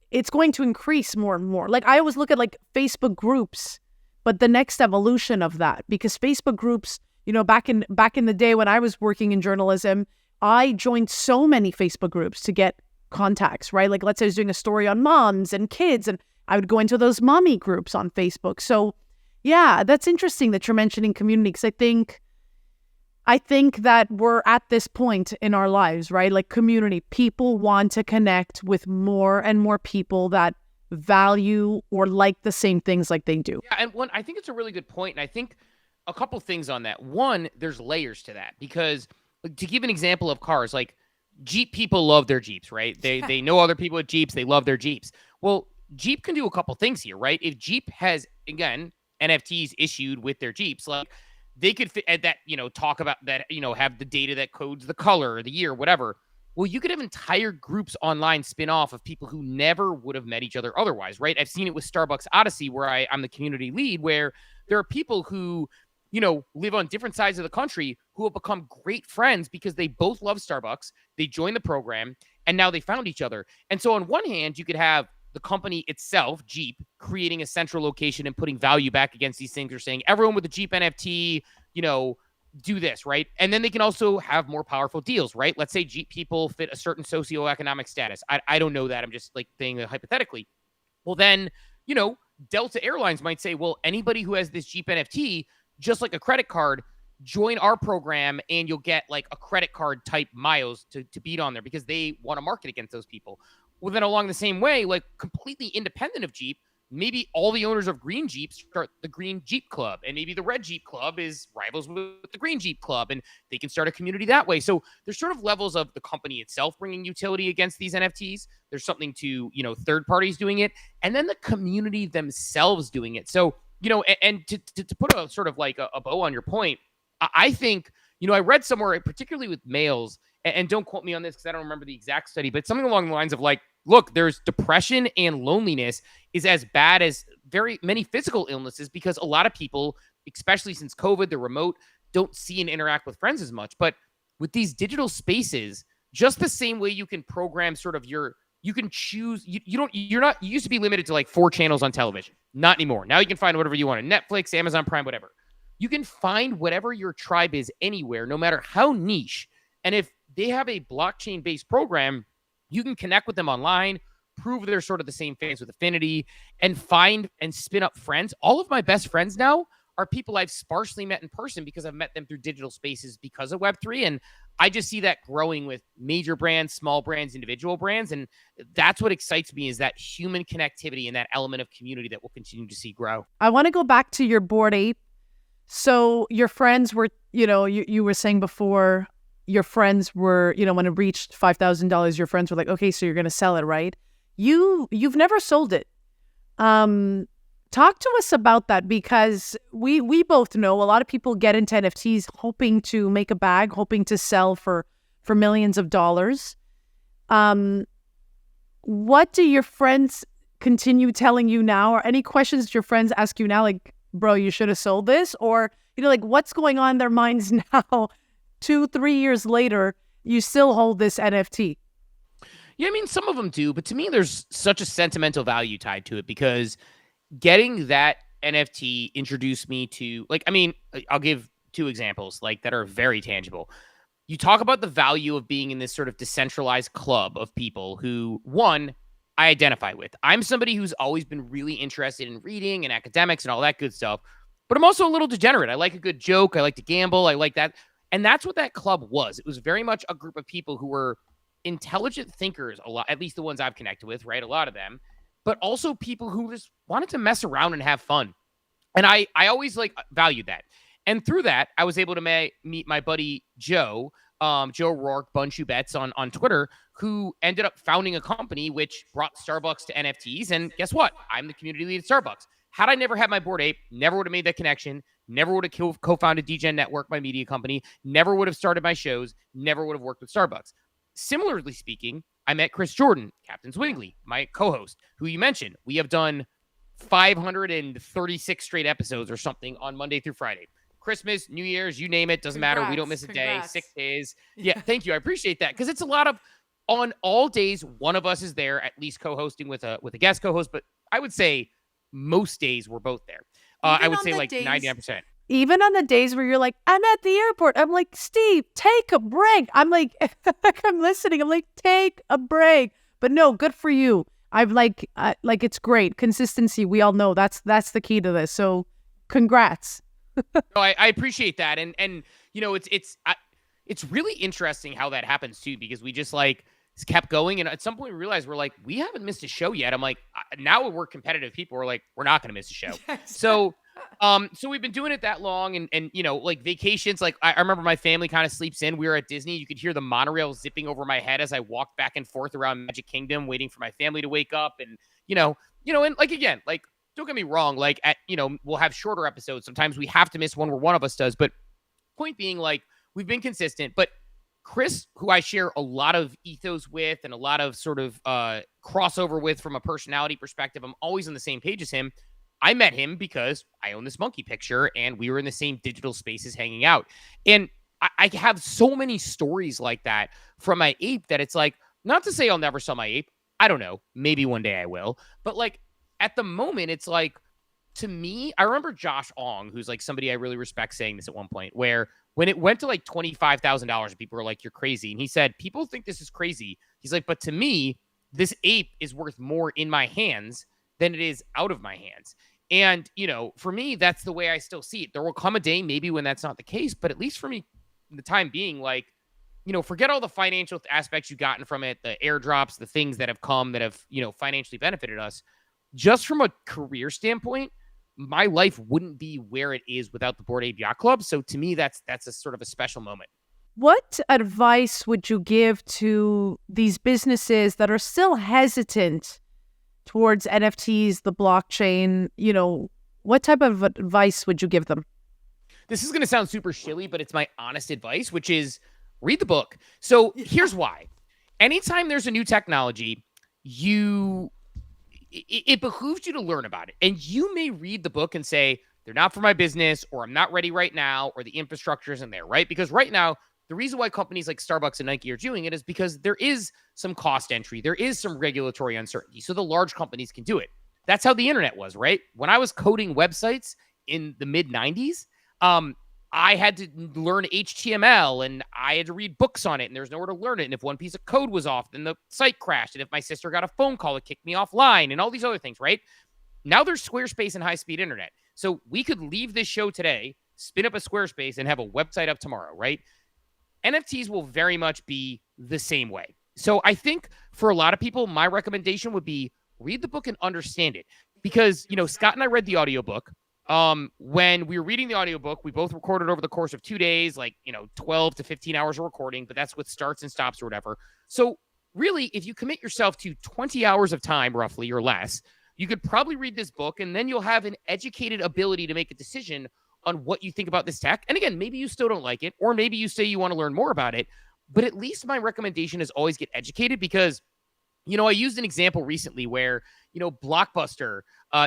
it's going to increase more and more. Like I always look at like Facebook groups, but the next evolution of that, because Facebook groups, back in the day when I was working in journalism, I joined so many Facebook groups to get contacts, right? Like let's say I was doing a story on moms and kids, and I would go into those mommy groups on Facebook. So yeah, that's interesting that you're mentioning community, because I think that we're at this point in our lives, right? Like community, people want to connect with more and more people that value or like the same things like they do. Yeah, and I think it's a really good point. And I think a couple things on that. One, there's layers to that, because to give an example of cars, like Jeep people love their Jeeps, right? They know other people with Jeeps. They love their Jeeps. Well, Jeep can do a couple things here, right? If Jeep has, again, NFTs issued with their Jeeps, like they could fit at that, talk about that, have the data that codes the color, the year, whatever. Well, you could have entire groups online spin off of people who never would have met each other otherwise, right? I've seen it with Starbucks Odyssey, where I'm the community lead, where there are people who, live on different sides of the country who have become great friends because they both love Starbucks. They joined the program and now they found each other. And so on one hand, you could have the company itself, Jeep, creating a central location and putting value back against these things. They're saying everyone with a Jeep NFT, do this, right? And then they can also have more powerful deals, right? Let's say Jeep people fit a certain socioeconomic status. I don't know that. I'm just like saying hypothetically. Well, then, Delta Airlines might say, well, anybody who has this Jeep NFT, just like a credit card, join our program and you'll get like a credit card type miles to beat on there because they want to market against those people. Well, then along the same way, like completely independent of Jeep, maybe all the owners of green Jeeps start the green Jeep club, and maybe the red Jeep club is rivals with the green Jeep club, and they can start a community that way. So there's sort of levels of the company itself bringing utility against these NFTs. There's something to, third parties doing it, and then the community themselves doing it. So, and to put a sort of like a bow on your point, I think, I read somewhere, particularly with males, and don't quote me on this because I don't remember the exact study, but something along the lines of like, look, there's depression and loneliness is as bad as very many physical illnesses because a lot of people, especially since COVID, they're remote, don't see and interact with friends as much. But with these digital spaces, just the same way you can program sort of you can choose, you used to be limited to like 4 channels on television. Not anymore. Now you can find whatever you want on Netflix, Amazon Prime, whatever. You can find whatever your tribe is anywhere, no matter how niche. And if they have a blockchain-based program, you can connect with them online, prove they're sort of the same fans with affinity, and find and spin up friends. All of my best friends now are people I've sparsely met in person because I've met them through digital spaces because of Web3. And I just see that growing with major brands, small brands, individual brands. And that's what excites me, is that human connectivity and that element of community that we'll continue to see grow. I want to go back to your Bored Ape. So your friends were, you were saying before, your friends were, when it reached $5,000, your friends were like, okay, so you're going to sell it, right? You've never sold it. Talk to us about that, because we both know a lot of people get into NFTs hoping to make a bag, hoping to sell for millions of dollars. What do your friends continue telling you now? Or any questions that your friends ask you now, like, bro, you should have sold this? Or, like what's going on in their minds now? 2-3 years later, you still hold this NFT. Yeah, I mean, some of them do, but to me, there's such a sentimental value tied to it because getting that NFT introduced me to, like, I mean, I'll give 2 examples, like, that are very tangible. You talk about the value of being in this sort of decentralized club of people who, one, I identify with. I'm somebody who's always been really interested in reading and academics and all that good stuff, but I'm also a little degenerate. I like a good joke. I like to gamble. I like that. And that's what that club was. It was very much a group of people who were intelligent thinkers, a lot, at least the ones I've connected with, right? A lot of them, but also people who just wanted to mess around and have fun. And I always like valued that. And through that, I was able to meet my buddy Joe Rourke, Bunshu Bets on Twitter, who ended up founding a company which brought Starbucks to NFTs. And guess what? I'm the community lead at Starbucks. Had I never had my Bored Ape, never would have made that connection, never would have co-founded DGen Network, my media company, never would have started my shows, never would have worked with Starbucks. Similarly speaking, I met Chris Jordan, Captain Zwingli, my co-host, who you mentioned. We have done 536 straight episodes or something on Monday through Friday. Christmas, New Year's, you name it, doesn't matter. We don't miss a day, 6 days. Yeah, thank you. I appreciate that, because it's a lot of, on all days, one of us is there, at least co-hosting with a guest co-host, but I would say most days we're both there. I would say like 99%. Even on the days where you're like, I'm at the airport, I'm like, Steve, take a break. I'm like, I'm listening. I'm like, take a break. But no, good for you. I've like it's great. Consistency. We all know that's the key to this. So congrats. No, I appreciate that. And it's really interesting how that happens too, because we just like kept going. And at some point we realized we're like, we haven't missed a show yet. I'm like, now we're competitive people. We're like, we're not going to miss a show. Yes. So we've been doing it that long, and like vacations, like I remember my family kind of sleeps in. We were at Disney. You could hear the monorail zipping over my head as I walked back and forth around Magic Kingdom, waiting for my family to wake up. And, and like, again, like, don't get me wrong. Like we'll have shorter episodes. Sometimes we have to miss one where one of us does, but point being, like, we've been consistent, but Chris, who I share a lot of ethos with and a lot of sort of crossover with from a personality perspective, I'm always on the same page as him. I met him because I own this monkey picture and we were in the same digital spaces hanging out. And I have so many stories like that from my ape that it's like, not to say I'll never sell my ape. I don't know. Maybe one day I will. But like at the moment, it's like, to me, I remember Josh Ong, who's like somebody I really respect, saying this at one point, where when it went to like $25,000, people were like, you're crazy. And he said, people think this is crazy. He's like, but to me, this ape is worth more in my hands than it is out of my hands. And, you know, for me, that's the way I still see it. There will come a day maybe when that's not the case, but at least for me, in the time being, like, you know, forget all the financial aspects you've gotten from it, the airdrops, the things that have come that have, you know, financially benefited us. Just from a career standpoint, my life wouldn't be where it is without the Bored Ape Yacht Club. So to me, that's a sort of a special moment. What advice would you give to these businesses that are still hesitant towards NFTs, the blockchain? You know, what type of advice would you give them? This is going to sound super shilly, but it's my honest advice, which is read the book. So here's why. Anytime there's a new technology, it behooves you to learn about it. And you may read the book and say, they're not for my business, or I'm not ready right now, or the infrastructure isn't there, right? Because right now, the reason why companies like Starbucks and Nike are doing it is because there is some cost entry. There is some regulatory uncertainty. So the large companies can do it. That's how the internet was, right? When I was coding websites in the mid 90s, I had to learn HTML and I had to read books on it, and there was nowhere to learn it. And if one piece of code was off, then the site crashed. And if my sister got a phone call, it kicked me offline and all these other things, right? Now there's Squarespace and high-speed internet. So we could leave this show today, spin up a Squarespace, and have a website up tomorrow, right? NFTs will very much be the same way. So I think for a lot of people, my recommendation would be read the book and understand it. Because, you know, Scott and I read the audiobook. When we were reading the audiobook, we both recorded over the course of 2 days, like, you know, 12 to 15 hours of recording, but that's with starts and stops or whatever. So really, if you commit yourself to 20 hours of time, roughly, or less, you could probably read this book, and then you'll have an educated ability to make a decision on what you think about this tech. And again, maybe you still don't like it, or maybe you say you want to learn more about it, but at least my recommendation is always get educated, because, you know, I used an example recently where, you know, Blockbuster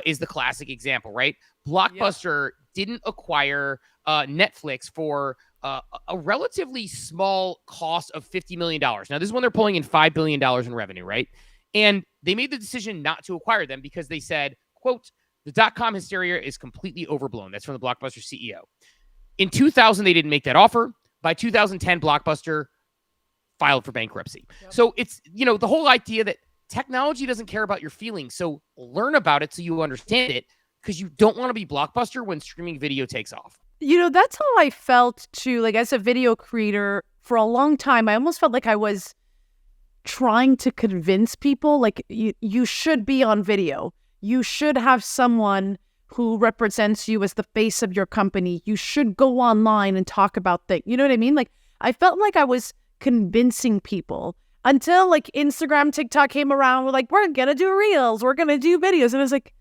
is the classic example, right? Blockbuster didn't acquire Netflix for a relatively small cost of $50 million. Now, this is when they're pulling in $5 billion in revenue, right? And they made the decision not to acquire them because they said, quote, the .com hysteria is completely overblown. That's from the Blockbuster CEO. In 2000, they didn't make that offer. By 2010, Blockbuster filed for bankruptcy. Yep. So it's, you know, the whole idea that technology doesn't care about your feelings. So learn about it so you understand it, because you don't want to be Blockbuster when streaming video takes off. You know, that's how I felt too. Like, as a video creator for a long time, I almost felt like I was trying to convince people, like, you should be on video. You should have someone who represents you as the face of your company. You should go online and talk about things. You know what I mean? Like, I felt like I was convincing people until, like, Instagram, TikTok came around. We're like, we're going to do reels. We're going to do videos. And I was like,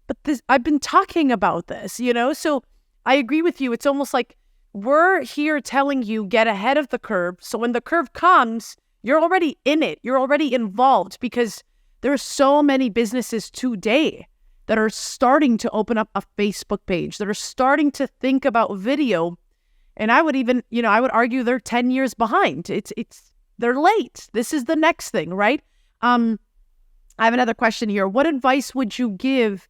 but this, I've been talking about this, you know? So I agree with you. It's almost like we're here telling you get ahead of the curve. So when the curve comes, you're already in it. You're already involved, because there are so many businesses today that are starting to open up a Facebook page, that are starting to think about video. And I would even, you know, I would argue they're 10 years behind. They're late. This is the next thing, right? I have another question here. What advice would you give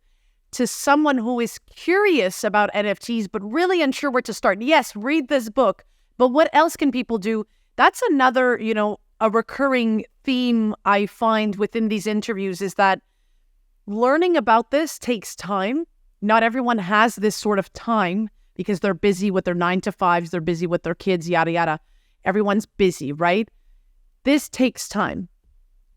to someone who is curious about NFTs, but really unsure where to start? Yes, read this book, but what else can people do? That's another, you know, a recurring theme I find within these interviews is that learning about this takes time. Not everyone has this sort of time because they're busy with their 9-to-5s, they're busy with their kids, yada, yada. Everyone's busy, right? This takes time.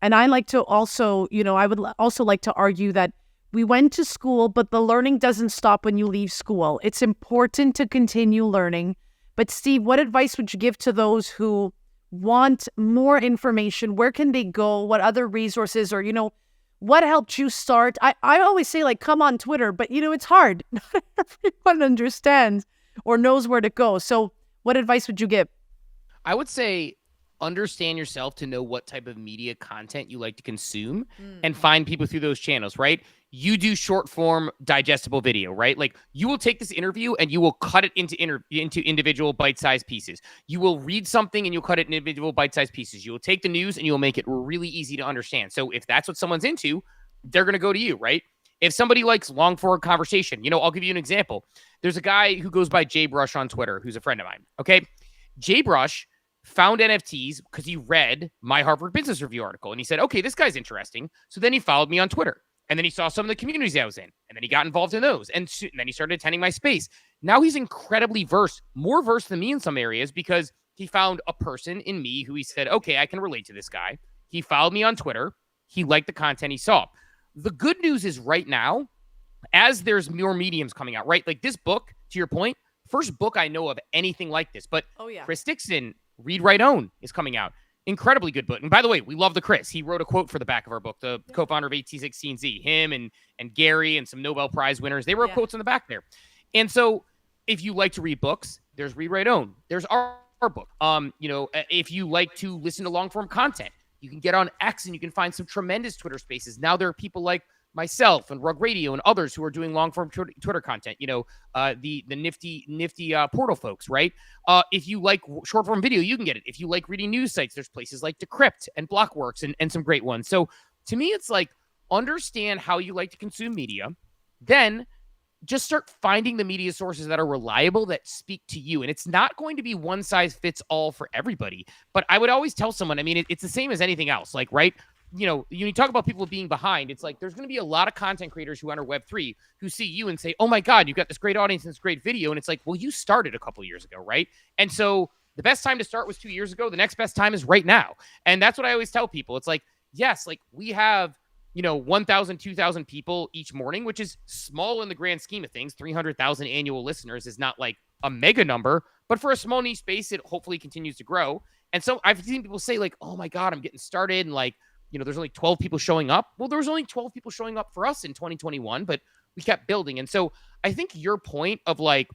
And I like to also, you know, I would also like to argue that we went to school, but the learning doesn't stop when you leave school. It's important to continue learning. But Steve, what advice would you give to those who want more information? Where can they go? What other resources, or, you know, what helped you start? I always say, like, come on Twitter, but, you know, it's hard. Not everyone understands or knows where to go. So what advice would you give? I would say understand yourself to know what type of media content you like to consume and find people through those channels, right? You do short form digestible video, right? Like you will take this interview and you will cut it into individual bite-sized pieces. You will read something and you'll cut it in individual bite-sized pieces. You will take the news and you'll make it really easy to understand. So if that's what someone's into, they're going to go to you, right? If somebody likes long form conversation, I'll give you an example. There's a guy who goes by JBrush on Twitter, who's a friend of mine. Okay. JBrush found NFTs because he read my Harvard Business Review article and he said, okay, this guy's interesting. So then he followed me on Twitter. And then he saw some of the communities I was in. And then he got involved in those. And then he started attending my space. Now he's incredibly versed, more versed than me in some areas, because he found a person in me who he said, okay, I can relate to this guy. He followed me on Twitter. He liked the content he saw. The good news is right now, as there's more mediums coming out, right? Like this book, to your point, first book I know of anything like this. But Chris Dixon, Read, Write, Own is coming out. Incredibly good book. And by the way, we love the Chris. He wrote a quote for the back of our book, the co-founder of 1816Z, him and Gary and some Nobel Prize winners. They wrote quotes on the back there. And so if you like to read books, there's Read, Write, Own. There's our book. If you like to listen to long form content, you can get on X and you can find some tremendous Twitter spaces. Now there are people like myself and Rug Radio and others who are doing long form Twitter content, the nifty portal folks, right? If you like short form video, you can get it. If you like reading news sites, there's places like Decrypt and Blockworks and some great ones. So to me, it's like, understand how you like to consume media, then just start finding the media sources that are reliable, that speak to you. And it's not going to be one size fits all for everybody. But I would always tell someone, it's the same as anything else. Like, right? You talk about people being behind. It's like there's going to be a lot of content creators who enter Web3 who see you and say, oh my God, you've got this great audience and this great video. And it's like, well, you started a couple years ago, right? And so the best time to start was 2 years ago. The next best time is right now. And that's what I always tell people. It's like, yes, like we have, 1,000, 2,000 people each morning, which is small in the grand scheme of things. 300,000 annual listeners is not like a mega number, but for a small niche space, it hopefully continues to grow. And so I've seen people say like, oh my God, I'm getting started. And like, there's only 12 people showing up. Well, there was only 12 people showing up for us in 2021, but we kept building. And so I think your point of like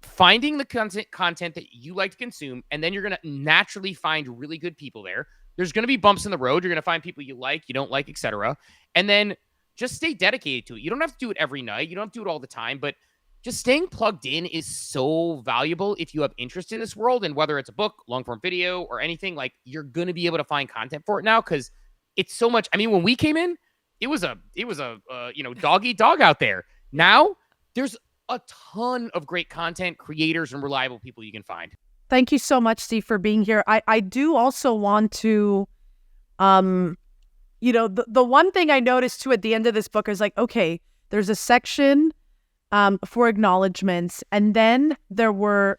finding the content that you like to consume, and then you're going to naturally find really good people there. There's going to be bumps in the road. You're going to find people you like, you don't like, etc. And then just stay dedicated to it. You don't have to do it every night. You don't have to do it all the time, but just staying plugged in is so valuable if you have interest in this world. And whether it's a book, long form video, or anything, like you're going to be able to find content for it now because it's so much. When we came in, it was a dog eat dog out there. Now there's a ton of great content creators and reliable people you can find. Thank you so much, Steve, for being here. I do also want to, the one thing I noticed too at the end of this book is like, okay, there's a section for acknowledgements, and then there were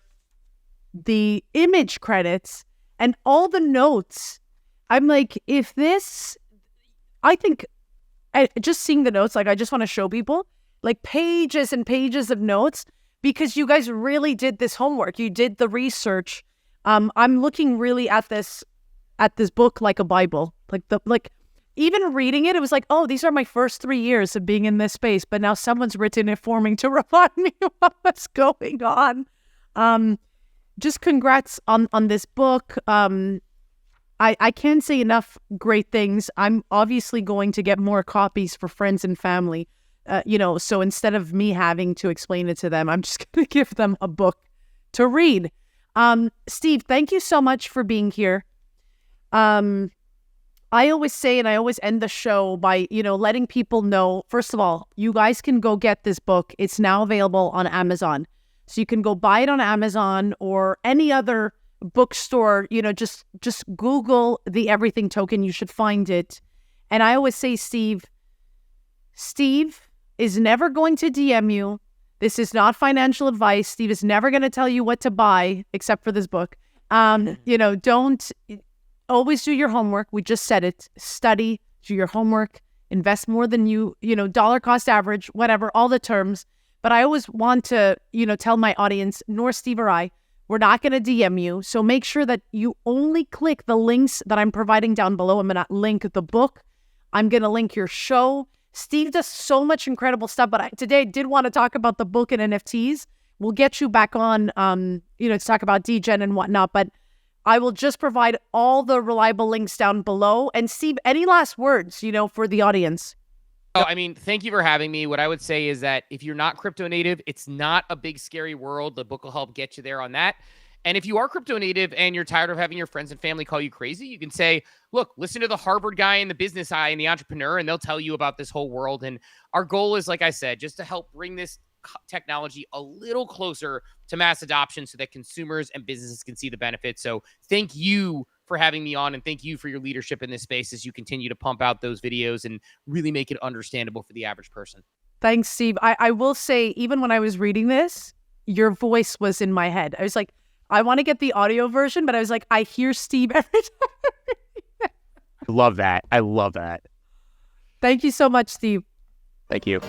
the image credits and all the notes. I'm like, just seeing the notes, like I just want to show people like pages and pages of notes, because you guys really did this homework. You did the research. I'm looking really at this book like a Bible. Like even reading it, it was like, oh, these are my first 3 years of being in this space, but now someone's written it for me to remind me of what's going on. Just congrats on this book. I can't say enough great things. I'm obviously going to get more copies for friends and family. So instead of me having to explain it to them, I'm just going to give them a book to read. Steve, thank you so much for being here. I always say, and I always end the show by, letting people know, first of all, you guys can go get this book. It's now available on Amazon. So you can go buy it on Amazon or any other bookstore, just Google the Everything Token. You should find it. And I always say, Steve is never going to DM you. This is not financial advice. Steve is never going to tell you what to buy except for this book. Don't always do your homework. We just said it. Study, do your homework, invest more than dollar cost average, whatever, all the terms. But I always want to, tell my audience, nor Steve or I, we're not going to DM you. So make sure that you only click the links that I'm providing down below. I'm going to link the book. I'm going to link your show. Steve does so much incredible stuff, but today I did want to talk about the book and NFTs. We'll get you back on, to talk about DGen and whatnot. But I will just provide all the reliable links down below. And Steve, any last words, for the audience? Oh, I mean, thank you for having me. What I would say is that if you're not crypto native, it's not a big, scary world. The book will help get you there on that. And if you are crypto native and you're tired of having your friends and family call you crazy, you can say, look, listen to the Harvard guy and the business eye and the entrepreneur, and they'll tell you about this whole world. And our goal is, like I said, just to help bring this technology a little closer to mass adoption so that consumers and businesses can see the benefits. So thank you for having me on, and thank you for your leadership in this space as you continue to pump out those videos and really make it understandable for the average person. Thanks, Steve. I will say, even when I was reading this, your voice was in my head. I was like, I want to get the audio version, but I was like, I hear Steve every time. Love that. I love that. Thank you so much, Steve. Thank you.